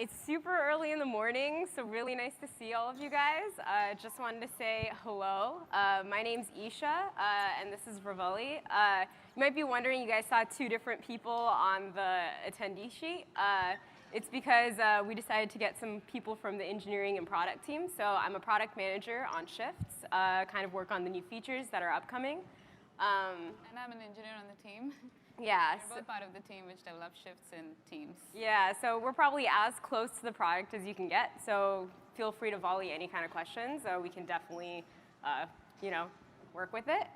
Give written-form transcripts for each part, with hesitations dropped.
It's super early in the morning, so really nice to see all of you guys. Just wanted to say hello. My name's Isha, and this is Ravali. You might be wondering, you guys saw two different people on the attendee sheet. It's because we decided to get some people from the engineering and product team. So I'm a product manager on shifts, kind of work on the new features that are upcoming. And I'm an engineer on the team. Yeah. We're both part of the team which develops shifts in teams. Yeah, so we're probably as close to the product as you can get. So feel free to volley any kind of questions. We can definitely, work with it.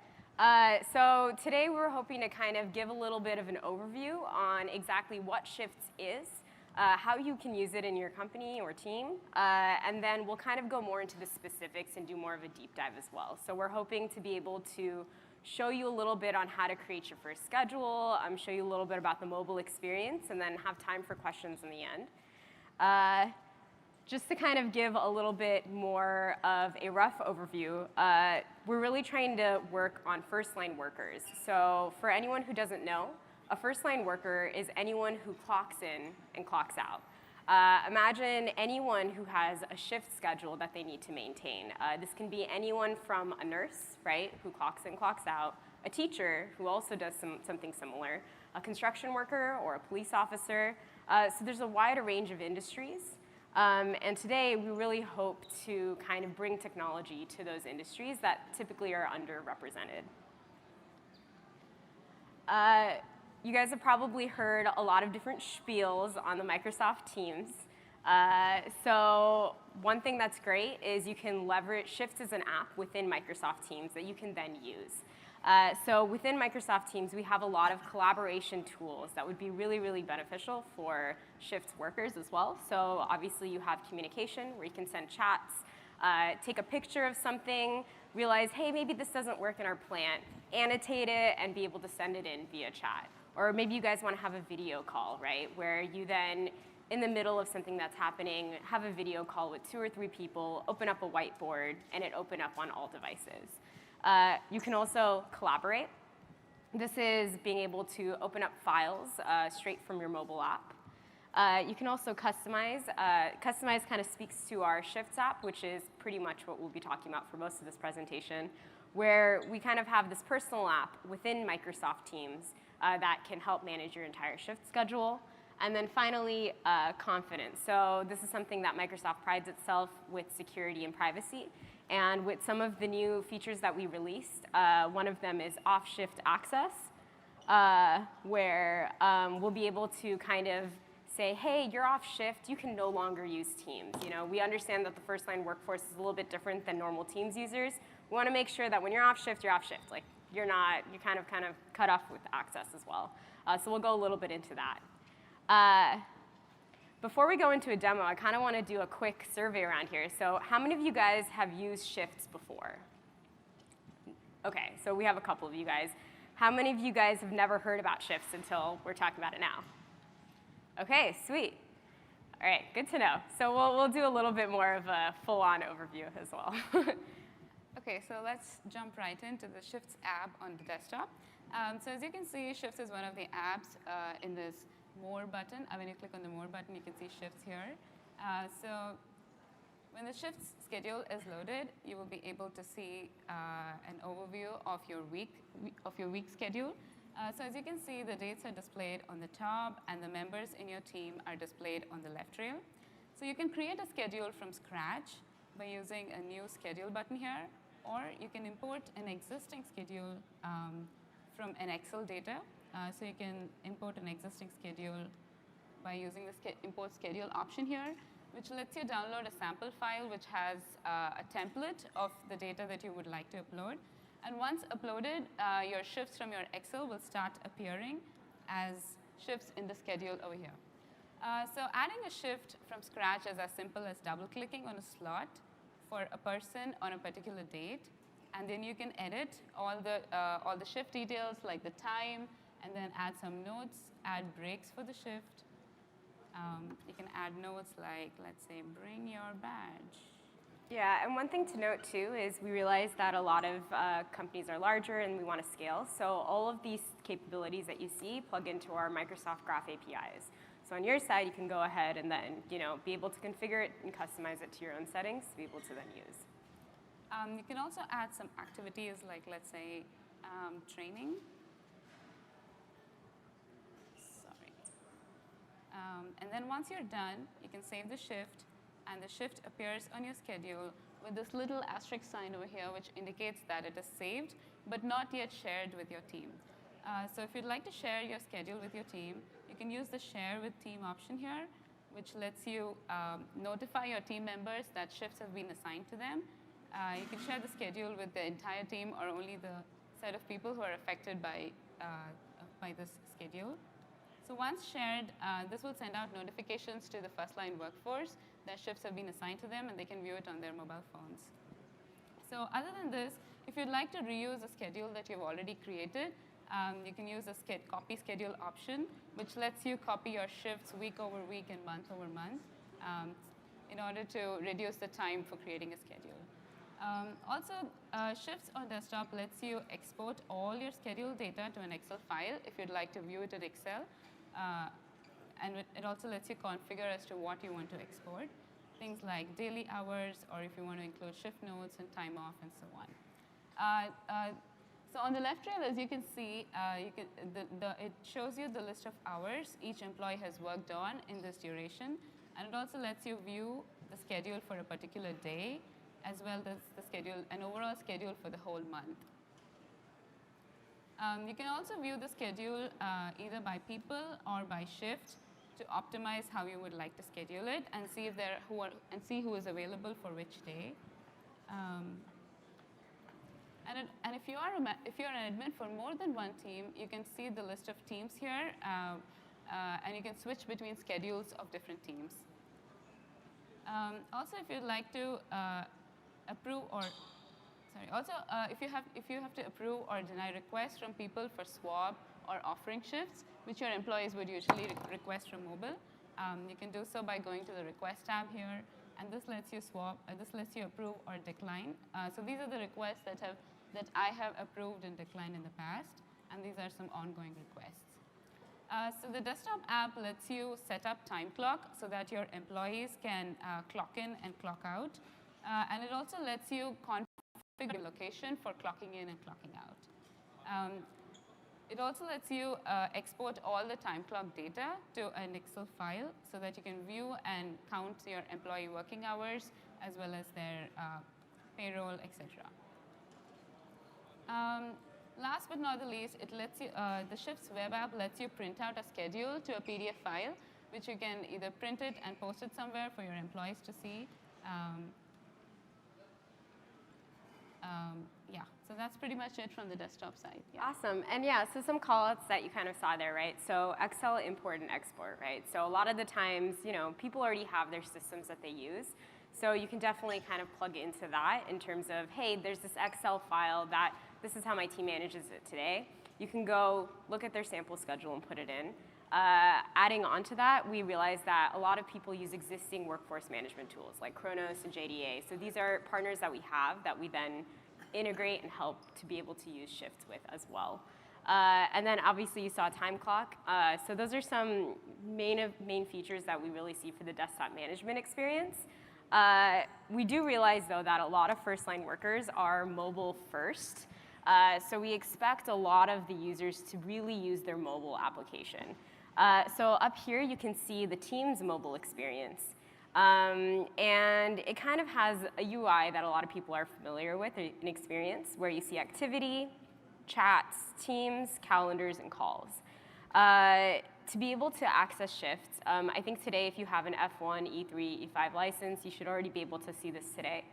So today we're hoping to kind of give a little bit of an overview on exactly what shifts is, how you can use it in your company or team, and then we'll kind of go more into the specifics and do more of a deep dive as well. So we're hoping to be able to show you a little bit on how to create your first schedule, show you a little bit about the mobile experience, and then have time for questions in the end. Just to kind of give a little bit more of a rough overview, we're really trying to work on first-line workers. So for anyone who doesn't know, a first-line worker is anyone who clocks in and clocks out. Imagine anyone who has a shift schedule that they need to maintain. This can be anyone from a nurse, right, who clocks in, clocks out, a teacher who also does something similar, a construction worker or a police officer. So there's a wide range of industries. And today we really hope to kind of bring technology to those industries that typically are underrepresented. You guys have probably heard a lot of different spiels on the Microsoft Teams. So one thing that's great is you can leverage Shifts as an app within Microsoft Teams that you can then use. So within Microsoft Teams, we have a lot of collaboration tools that would be really, really beneficial for Shifts workers as well. So obviously you have communication where you can send chats, take a picture of something, realize, hey, maybe this doesn't work in our plant, annotate it, and be able to send it in via chat. Or maybe you guys want to have a video call, right, where you then, in the middle of something that's happening, have a video call with 2 or 3 people, open up a whiteboard, and it open up on all devices. You can also collaborate. This is being able to open up files straight from your mobile app. You can also customize. Customize kind of speaks to our Shifts app, which is pretty much what we'll be talking about for most of this presentation, where we kind of have this personal app within Microsoft Teams that can help manage your entire shift schedule. And then finally, confidence. So this is something that Microsoft prides itself with security and privacy. And with some of the new features that we released, one of them is off-shift access, where we'll be able to kind of say, hey, you're off shift, you can no longer use Teams. You know, we understand that the first-line workforce is a little bit different than normal Teams users. We want to make sure that when you're off shift, you're off shift. Like, you're kind of cut off with access as well. So we'll go a little bit into that. Before we go into a demo, I kind of want to do a quick survey around here. So how many of you guys have used Shifts before? OK, so we have a couple of you guys. How many of you guys have never heard about Shifts until we're talking about it now? OK, sweet. All right, good to know. So we'll do a little bit more of a full-on overview as well. OK, so let's jump right into the Shifts app on the desktop. So as you can see, Shifts is one of the apps in this More button. When you click on the More button, you can see Shifts here. So when the Shifts schedule is loaded, you will be able to see an overview of your week schedule. So as you can see, the dates are displayed on the top, and the members in your team are displayed on the left rail. So you can create a schedule from scratch by using a New Schedule button here, or you can import an existing schedule from an Excel data. So you can import an existing schedule by using the Import Schedule option here, which lets you download a sample file which has a template of the data that you would like to upload. And once uploaded, your shifts from your Excel will start appearing as shifts in the schedule over here. So adding a shift from scratch is as simple as double-clicking on a slot for a person on a particular date. And then you can edit all the shift details, like the time, and then add some notes, add breaks for the shift. You can add notes like, let's say, bring your badge. Yeah, and one thing to note, too, is we realize that a lot of companies are larger and we want to scale. So all of these capabilities that you see plug into our Microsoft Graph APIs. So So on your side, you can go ahead and then be able to configure it and customize it to your own settings to be able to then use. You can also add some activities like, let's say, training. Sorry. And then once you're done, you can save the shift, and the shift appears on your schedule with this little asterisk sign over here, which indicates that it is saved, but not yet shared with your team. So if you'd like to share your schedule with your team, you can use the Share with Team option here, which lets you notify your team members that shifts have been assigned to them. You can share the schedule with the entire team or only the set of people who are affected by this schedule. So once shared, this will send out notifications to the first-line workforce that shifts have been assigned to them, and they can view it on their mobile phones. So other than this, if you'd like to reuse a schedule that you've already created, you can use the copy schedule option, which lets you copy your shifts week over week and month over month in order to reduce the time for creating a schedule. Also, Shifts on desktop lets you export all your schedule data to an Excel file if you'd like to view it in Excel. And it also lets you configure as to what you want to export. Things like daily hours, or if you want to include shift notes and time off and so on. So on the left rail, as you can see, it shows you the list of hours each employee has worked on in this duration. And it also lets you view the schedule for a particular day, as well as the schedule, an overall schedule for the whole month. You can also view the schedule either by people or by shift to optimize how you would like to schedule it and see who is available for which day. And if you're an admin for more than one team, you can see the list of teams here, and you can switch between schedules of different teams. Also, if you'd like to approve or if you have to approve or deny requests from people for swap or offering shifts, which your employees would usually request from mobile, you can do so by going to the Request tab here, and this lets you swap. This lets you approve or decline. So these are the requests that I have approved and declined in the past, and these are some ongoing requests. So the desktop app lets you set up time clock so that your employees can clock in and clock out. And it also lets you configure your location for clocking in and clocking out. It also lets you export all the time clock data to an Excel file so that you can view and count your employee working hours as well as their payroll, etc. Last but not the least, it lets you, the Shifts web app lets you print out a schedule to a PDF file, which you can either print it and post it somewhere for your employees to see. Yeah, so that's pretty much it from the desktop side. Yeah. Awesome. And yeah, so some callouts that you kind of saw there, right? So Excel import and export, right? So a lot of the times, people already have their systems that they use. So you can definitely kind of plug into that in terms of, hey, there's this Excel file that this is how my team manages it today. You can go look at their sample schedule and put it in. Adding on to that, we realized that a lot of people use existing workforce management tools like Kronos and JDA. So these are partners that we have that we then integrate and help to be able to use Shifts with as well. And then obviously you saw time clock. So those are some main features that we really see for the desktop management experience. We do realize though that a lot of first-line workers are mobile first. So we expect a lot of the users to really use their mobile application. So up here you can see the team's mobile experience. And it kind of has a UI that a lot of people are familiar with, an experience where you see activity, chats, teams, calendars, and calls. To be able to access Shifts, I think today if you have an F1, E3, E5 license, you should already be able to see this today.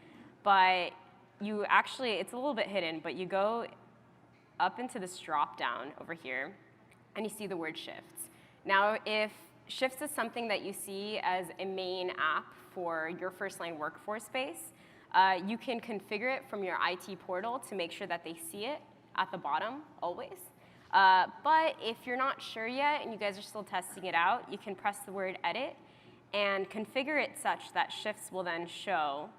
But you actually, it's a little bit hidden, but you go up into this drop down over here, and you see the word Shifts. Now, if Shifts is something that you see as a main app for your first-line workforce space, you can configure it from your IT portal to make sure that they see it at the bottom always. But if you're not sure yet and you guys are still testing it out, you can press the word Edit and configure it such that Shifts will then show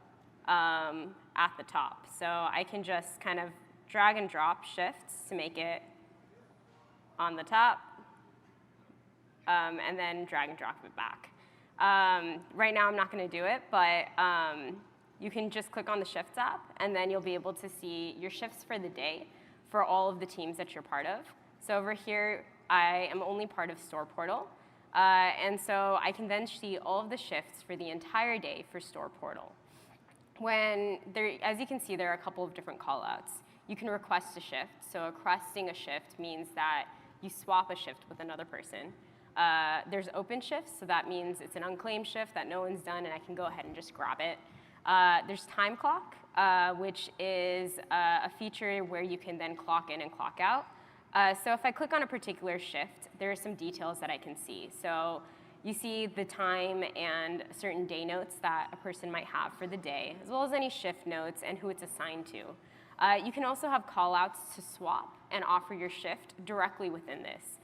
at the top. So I can just kind of drag and drop Shifts to make it on the top. and then drag and drop it back. Right now I'm not going to do it, but you can just click on the Shifts app, and then you'll be able to see your shifts for the day for all of the teams that you're part of. So over here, I am only part of Store Portal, and so I can then see all of the shifts for the entire day for Store Portal. As you can see, there are a couple of different callouts. You can request a shift. So requesting a shift means that you swap a shift with another person. There's open shifts, so that means it's an unclaimed shift that no one's done, and I can go ahead and just grab it. There's time clock, which is a feature where you can then clock in and clock out. So if I click on a particular shift, there are some details that I can see. So you see the time and certain day notes that a person might have for the day, as well as any shift notes and who it's assigned to. You can also have callouts to swap and offer your shift directly within this.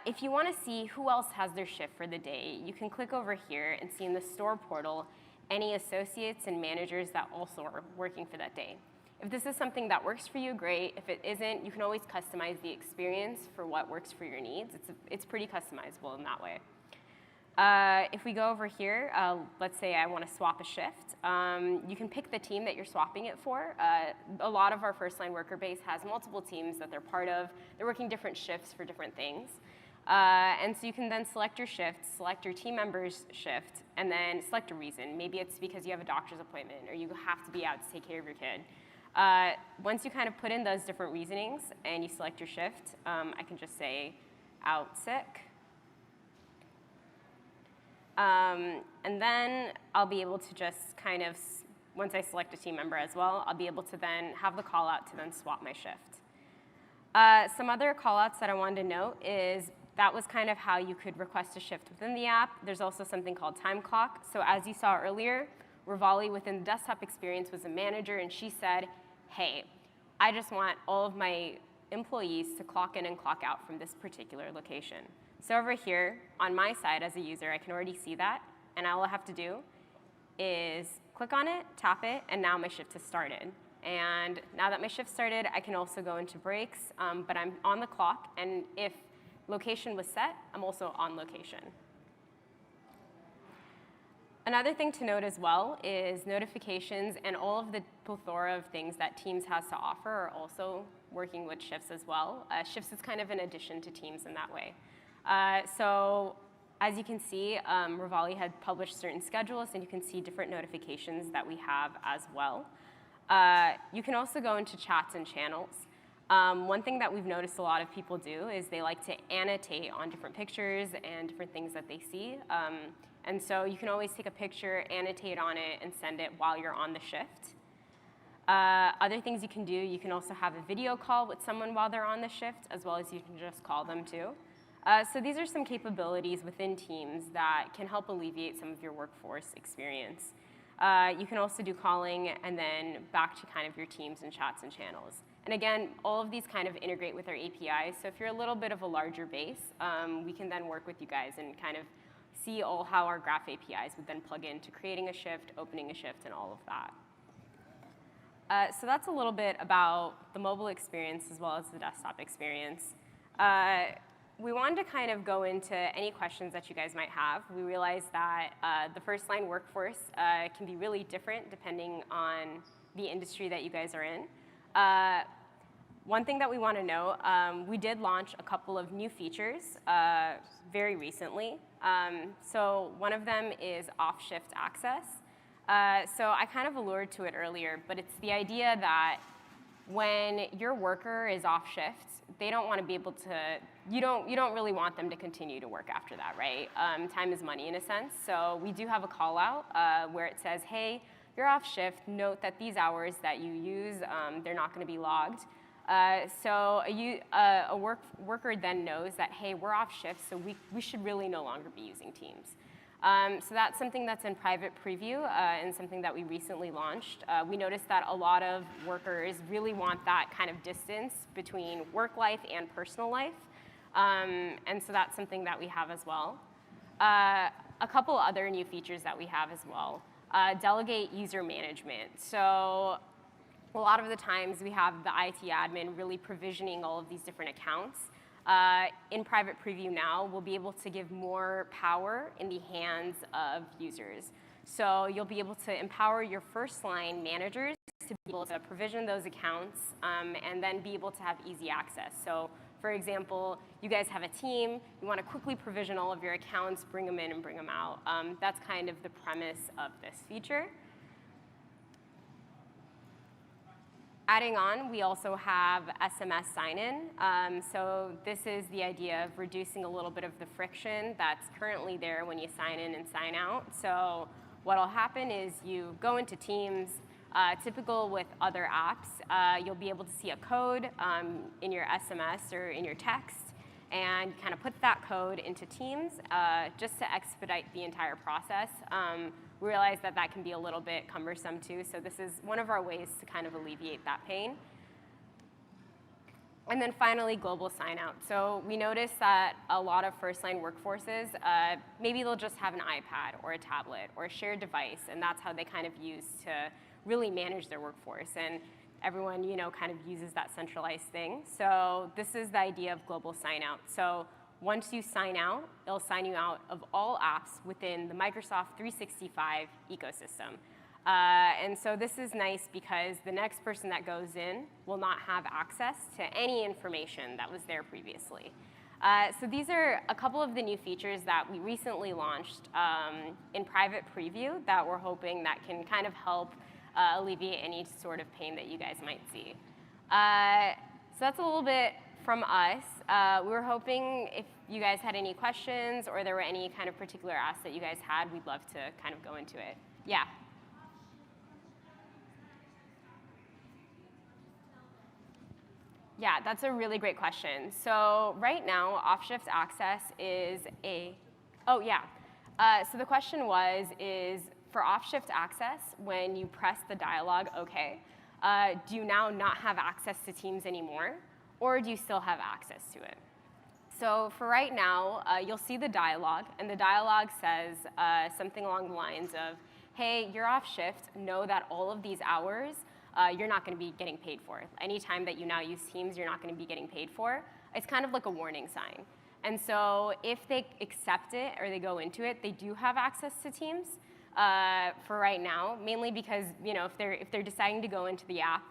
If you want to see who else has their shift for the day, you can click over here and see in the Store Portal any associates and managers that also are working for that day. If this is something that works for you, great. If it isn't, you can always customize the experience for what works for your needs. It's pretty customizable in that way. If we go over here, let's say I want to swap a shift. You can pick the team that you're swapping it for. A lot of our first-line worker base has multiple teams that they're part of. They're working different shifts for different things. And so you can then select your shift, select your team member's shift, and then select a reason. Maybe it's because you have a doctor's appointment or you have to be out to take care of your kid. Once you kind of put in those different reasonings and you select your shift, I can just say out sick. And then I'll be able to just kind of, once I select a team member as well, I'll be able to then have the call out to then swap my shift. Some other call outs that I wanted to note is that was kind of how you could request a shift within the app. There's also something called time clock. So as you saw earlier, Rivali within the desktop experience was a manager, and she said, hey, I just want all of my employees to clock in and clock out from this particular location. So over here, on my side as a user, I can already see that, and all I have to do is click on it, tap it, and now my shift has started. And now that my shift started, I can also go into breaks, but I'm on the clock, and if location was set, I'm also on location. Another thing to note as well is notifications and all of the plethora of things that Teams has to offer are also working with Shifts as well. Shifts is kind of an addition to Teams in that way. So as you can see, Rivali had published certain schedules, and you can see different notifications that we have as well. You can also go into chats and channels. One thing that we've noticed a lot of people do is they like to annotate on different pictures and different things that they see. And so you can always take a picture, annotate on it, and send it while you're on the shift. Other things you can do, you can also have a video call with someone while they're on the shift, as well as you can just call them too. So these are some capabilities within Teams that can help alleviate some of your workforce experience. You can also do calling and then back to kind of your teams and chats and channels. And again, all of these kind of integrate with our APIs. So if you're a little bit of a larger base, we can then work with you guys and kind of see how our graph APIs would then plug into creating a shift, opening a shift, and all of that. So that's a little bit about the mobile experience as well as the desktop experience. We wanted to kind of go into any questions that you guys might have. We realized that the first-line workforce can be really different depending on the industry that you guys are in. One thing that we want to know, we did launch a couple of new features very recently. So one of them is off-shift access. So I kind of alluded to it earlier, but it's the idea that when your worker is off shift, they don't want to be able to, you don't really want them to continue to work after that, right? Time is money in a sense. So we do have a call out where it says, hey, you're off shift, note that these hours that you use, they're not going to be logged. So a worker then knows that, hey, we're off shift, so we should really no longer be using Teams. So that's something that's in private preview and something that we recently launched. We noticed that a lot of workers really want that kind of distance between work life and personal life. And so that's something that we have as well. A couple other new features that we have as well. Delegate user management. So a lot of the times we have the IT admin really provisioning all of these different accounts. In private preview now, we'll be able to give more power in the hands of users. So you'll be able to empower your first-line managers to be able to provision those accounts and then be able to have easy access. So for example, you guys have a team, you want to quickly provision all of your accounts, bring them in and bring them out. That's kind of the premise of this feature. Adding on, we also have SMS Sign-In. So this is the idea of reducing a little bit of the friction that's currently there when you sign in and sign out. So what'll happen is you go into Teams. Typical with other apps, you'll be able to see a code in your SMS or in your text and kind of put that code into Teams just to expedite the entire process. We realize that that can be a little bit cumbersome too, so this is one of our ways to kind of alleviate that pain. And then finally, global sign-out. So we noticed that a lot of first-line workforces, maybe they'll just have an iPad or a tablet or a shared device, and that's how they kind of use to really manage their workforce. And everyone, kind of uses that centralized thing. So this is the idea of global sign-out. So once you sign out, it'll sign you out of all apps within the Microsoft 365 ecosystem. And so this is nice because the next person that goes in will not have access to any information that was there previously. So these are a couple of the new features that we recently launched in private preview that we're hoping that can kind of help alleviate any sort of pain that you guys might see. So that's a little bit from us. We were hoping if you guys had any questions or there were any kind of particular asks that you guys had, we'd love to kind of go into it. Yeah. Yeah, that's a really great question. So right now, off-shift access is so the question is for off-shift access, when you press the dialog OK, do you now not have access to Teams anymore, or do you still have access to it? So for right now, you'll see the dialog, and the dialog says something along the lines of, hey, you're off shift, know that all of these hours you're not going to be getting paid for. Any time that you now use Teams, you're not going to be getting paid for. It's kind of like a warning sign. And so if they accept it or they go into it, they do have access to Teams for right now, mainly because if they're deciding to go into the app,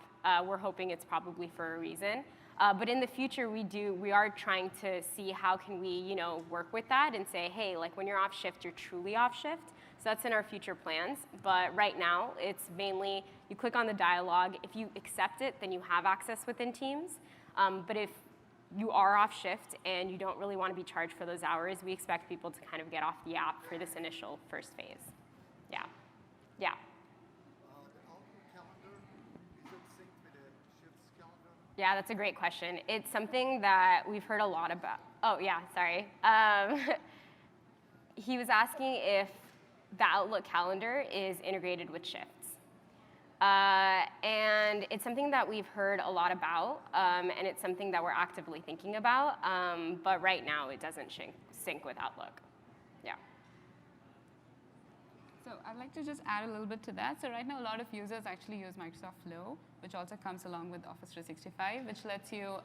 we're hoping it's probably for a reason. But in the future, we are trying to see how can we work with that and say, hey, like when you're off shift, you're truly off shift. So that's in our future plans. But right now, it's mainly you click on the dialog. If you accept it, then you have access within Teams. But if you are off shift and you don't really want to be charged for those hours, we expect people to kind of get off the app for this initial first phase. Yeah. Yeah. Yeah, that's a great question. It's something that we've heard a lot about. Oh, yeah, sorry. He was asking if the Outlook calendar is integrated with shifts. And it's something that we've heard a lot about, and it's something that we're actively thinking about, but right now it doesn't sync with Outlook. Yeah. So I'd like to just add a little bit to that. So right now, a lot of users actually use Microsoft Flow, which also comes along with Office 365, which lets you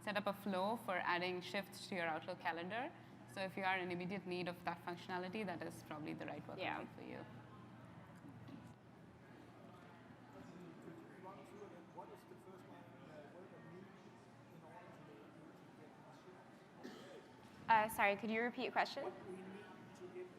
set up a flow for adding shifts to your Outlook calendar. So if you are in immediate need of that functionality, that is probably the right workaround for you. Sorry, could you repeat your question? What do we need to get to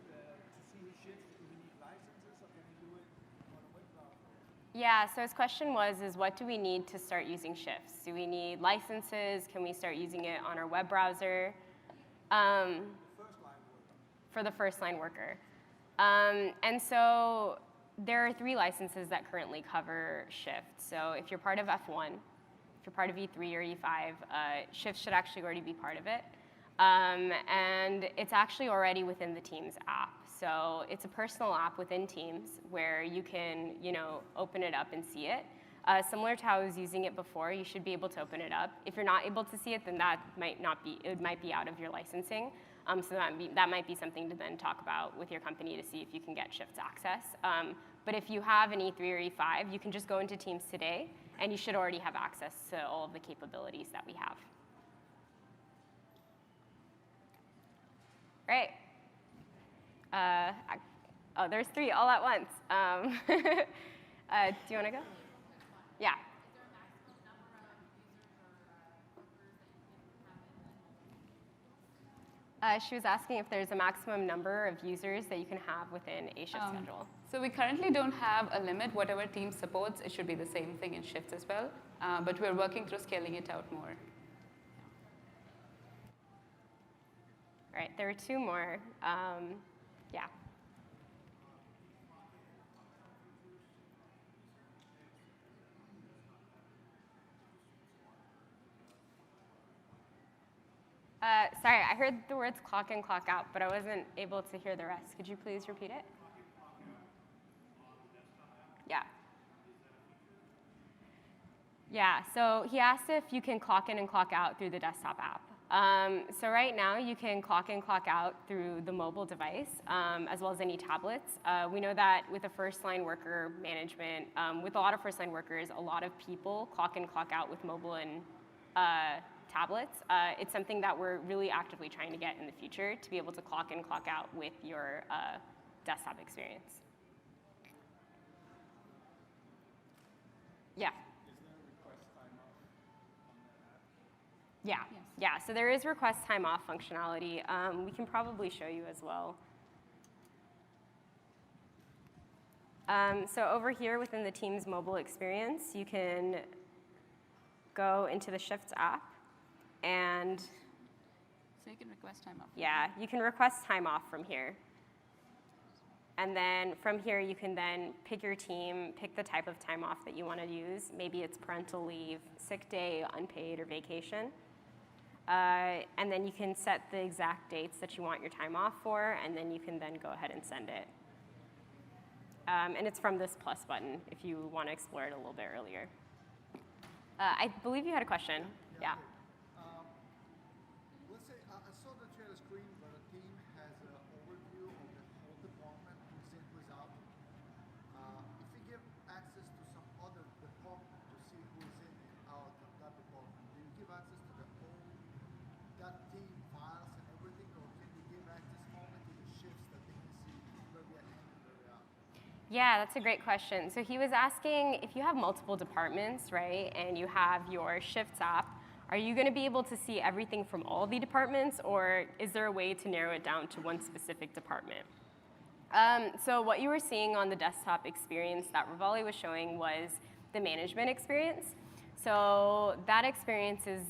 see shifts? Do we need licenses, or can we do it on a web browser? Yeah, so his question is what do we need to start using shifts? Do we need licenses? Can we start using it on our web browser? For the first line worker. And so there are 3 licenses that currently cover Shift. So if you're part of F1, if you're part of E3 or E5, Shift should actually already be part of it. And it's actually already within the Teams app. So it's a personal app within Teams where you can open it up and see it. Similar to how I was using it before, you should be able to open it up. If you're not able to see it, then it might be out of your licensing. So that might be something to then talk about with your company to see if you can get Shift's access. But if you have an E3 or E5, you can just go into Teams today, and you should already have access to all of the capabilities that we have. Right. Oh, there's 3 all at once. Do you want to go? Yeah. She was asking if there's a maximum number of users that you can have within a shift schedule. So we currently don't have a limit. Whatever team supports, it should be the same thing in shifts as well. But we're working through scaling it out more. All right, there were 2 more. Yeah. Sorry, I heard the words clock in, clock out, but I wasn't able to hear the rest. Could you please repeat it? Yeah. Yeah, so he asked if you can clock in and clock out through the desktop app. So right now, you can clock in, clock out through the mobile device, as well as any tablets. We know that with a first-line worker management, with a lot of first-line workers, a lot of people clock in, clock out with mobile and tablets. It's something that we're really actively trying to get in the future to be able to clock in, clock out with your desktop experience. Yeah. Yeah, Yes. yeah. So there is request time off functionality. We can probably show you as well. So over here within the Teams mobile experience, you can go into the Shifts app and So you can request time off. yeah, you can request time off from here. And then from here, you can then pick your team, pick the type of time off that you want to use. Maybe it's parental leave, sick day, unpaid, or vacation. And then you can set the exact dates that you want your time off for, and then you can then go ahead and send it. And it's from this plus button if you want to explore it a little bit earlier. I believe you had a question. Yeah. Let's say I saw that you had a screen where a team has an overview of the whole department, who's in, who's out. If we give access to some other department to see who's in and out of that department, do you give access to the whole that team files and everything, or can you give access only to the shifts that they can see where we are in and where we are out? Yeah, that's a great question. So he was asking if you have multiple departments, right, and you have your Shifts app, are you going to be able to see everything from all the departments, or is there a way to narrow it down to one specific department? So what you were seeing on the desktop experience that Rivali was showing was the management experience. So that experience is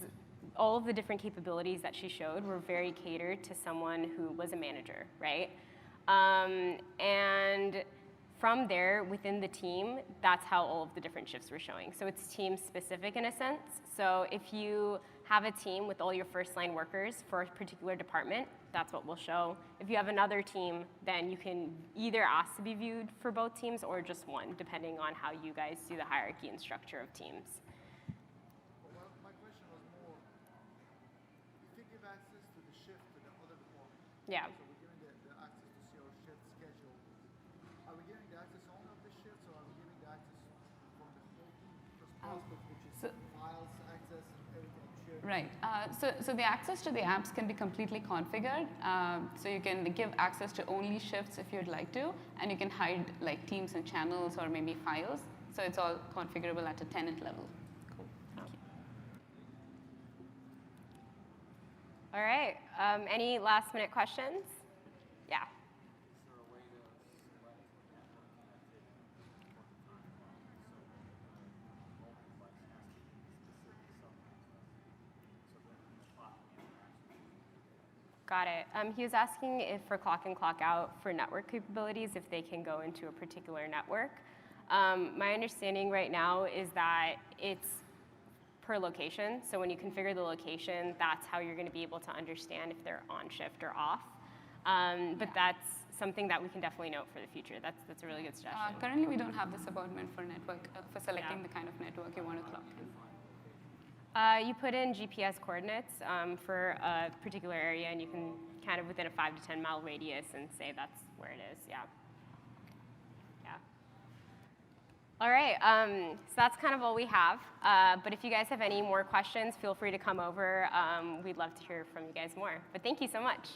all of the different capabilities that she showed were very catered to someone who was a manager, right? And from there, within the team, that's how all of the different shifts were showing. So it's team specific in a sense. So if you have a team with all your first line workers for a particular department, that's what we'll show. If you have another team, then you can either ask to be viewed for both teams or just one, depending on how you guys do the hierarchy and structure of teams. Well, my question was more, if we give access to the shift to the other department, Yeah. so we're giving the access to see our shift schedule, are we giving the access only of the shifts, or are we giving the access from the whole team perspective, which is so- files, access, and everything shared? Right. So the access to the apps can be completely configured. So you can give access to only shifts if you'd like to, and you can hide like teams and channels or maybe files. So it's all configurable at a tenant level. Cool. Thank you. All right. Any last minute questions? Yeah. Got it. He was asking if for clock in, clock out for network capabilities, if they can go into a particular network. My understanding right now is that it's per location. So when you configure the location, that's how you're going to be able to understand if they're on shift or off. But that's something that we can definitely note for the future. That's a really good suggestion. Currently, we don't have this appointment for network for selecting Yeah. the kind of network you want to clock in. You put in GPS coordinates for a particular area, and you can kind of within a 5 to 10 mile radius and say that's where it is. Yeah. Yeah. All right. So that's kind of all we have. But if you guys have any more questions, feel free to come over. We'd love to hear from you guys more. But thank you so much.